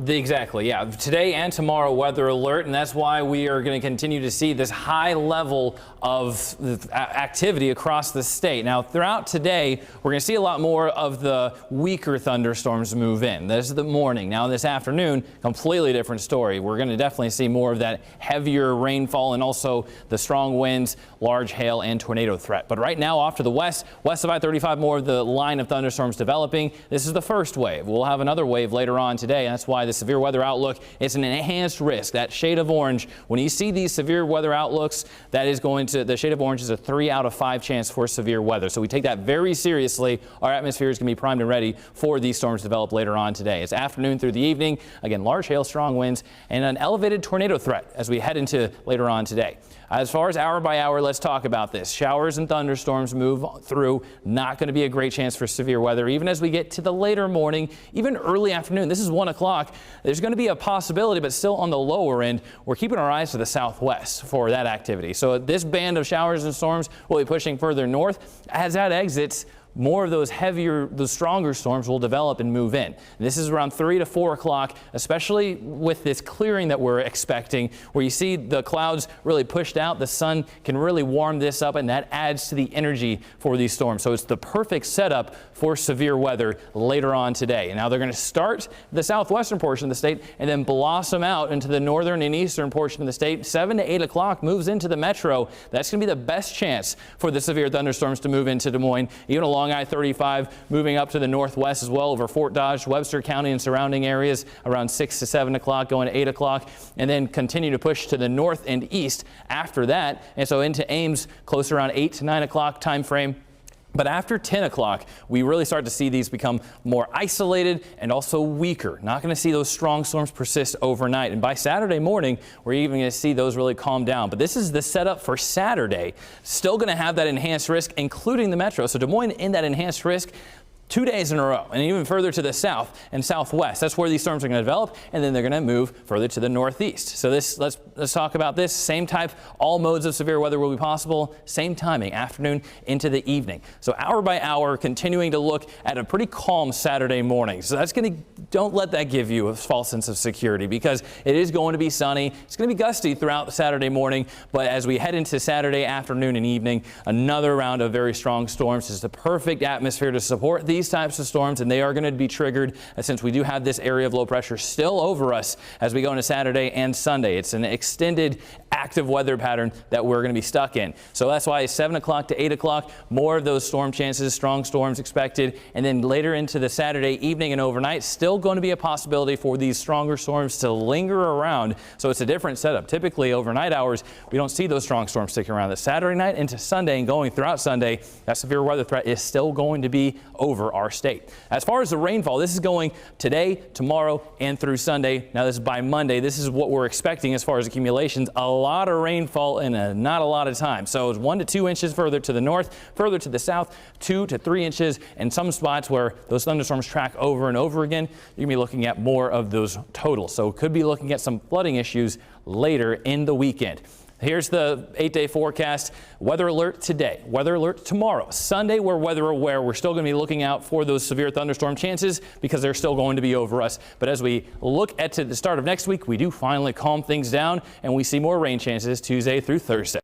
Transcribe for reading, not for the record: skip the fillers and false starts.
Exactly, yeah. Today and tomorrow weather alert, and that's why we are going to continue to see this high level of activity across the state. Now, throughout today, we're going to see a lot more of the weaker thunderstorms move in. This is the morning. Now, this afternoon, completely different story. We're going to definitely see more of that heavier rainfall and also the strong winds, large hail, and tornado threat. But right now, off to the west of I-35, more of the line of thunderstorms developing. This is the first wave. We'll have another wave later on today, and that's why the severe weather outlook is an enhanced risk. That shade of orange, when you see these severe weather outlooks, that is going to, the shade of orange is a 3 out of 5 chance for severe weather. So we take that very seriously. Our atmosphere is going to be primed and ready for these storms to develop later on today. It's afternoon through the evening. Again, large hail, strong winds, and an elevated tornado threat as we head into later on today. As far as hour by hour, let's talk about this. Showers and thunderstorms move through. Not going to be a great chance for severe weather, even as we get to the later morning, even early afternoon. This is 1 o'clock. There's going to be a possibility, but still on the lower end. We're keeping our eyes to the southwest for that activity. So this band of showers and storms will be pushing further north. As that exits, more of those heavier, the stronger storms will develop and move in. This is around 3 to 4 o'clock, especially with this clearing that we're expecting, where you see the clouds really pushed out. The sun can really warm this up, and that adds to the energy for these storms. So it's the perfect setup for severe weather later on today. And now they're going to start the southwestern portion of the state and then blossom out into the northern and eastern portion of the state. 7 to 8 o'clock moves into the metro. That's going to be the best chance for the severe thunderstorms to move into Des Moines, even along I-35, moving up to the northwest as well over Fort Dodge, Webster County and surrounding areas around 6 to 7 o'clock, going to 8 o'clock, and then continue to push to the north and east after that. And so into Ames, close around 8 to 9 o'clock time frame. But after 10 o'clock, we really start to see these become more isolated and also weaker. Not going to see those strong storms persist overnight. And by Saturday morning, we're even going to see those really calm down. But this is the setup for Saturday. Still going to have that enhanced risk, including the metro. So Des Moines in that enhanced risk 2 days in a row, and even further to the south and southwest. That's where these storms are going to develop, and then they're going to move further to the northeast. So let's talk about this. Same type, all modes of severe weather will be possible. Same timing, afternoon into the evening. So hour by hour, continuing to look at a pretty calm Saturday morning. So that's going to, don't let that give you a false sense of security, because it is going to be sunny. It's going to be gusty throughout the Saturday morning, but as we head into Saturday afternoon and evening, another round of very strong storms. Is the perfect atmosphere to support these types of storms, and they are going to be triggered since we do have this area of low pressure still over us as we go into Saturday and Sunday. It's an extended active weather pattern that we're going to be stuck in. So that's why 7 o'clock to 8 o'clock, more of those storm chances, strong storms expected. And then later into the Saturday evening and overnight, still going to be a possibility for these stronger storms to linger around. So it's a different setup. Typically overnight hours, we don't see those strong storms sticking around. The Saturday night into Sunday and going throughout Sunday, that severe weather threat is still going to be over our state. As far as the rainfall, this is going today, tomorrow, and through Sunday. Now this is by Monday. This is what we're expecting as far as accumulations. A lot of rainfall in not a lot of time. So it's 1 to 2 inches further to the north, further to the south, 2 to 3 inches. And some spots where those thunderstorms track over and over again, you're going to be looking at more of those totals. So could be looking at some flooding issues later in the weekend. Here's the 8-day forecast. Weather alert today, weather alert tomorrow. Sunday, we're weather aware. We're still going to be looking out for those severe thunderstorm chances because they're still going to be over us. But as we look at the start of next week, we do finally calm things down and we see more rain chances Tuesday through Thursday.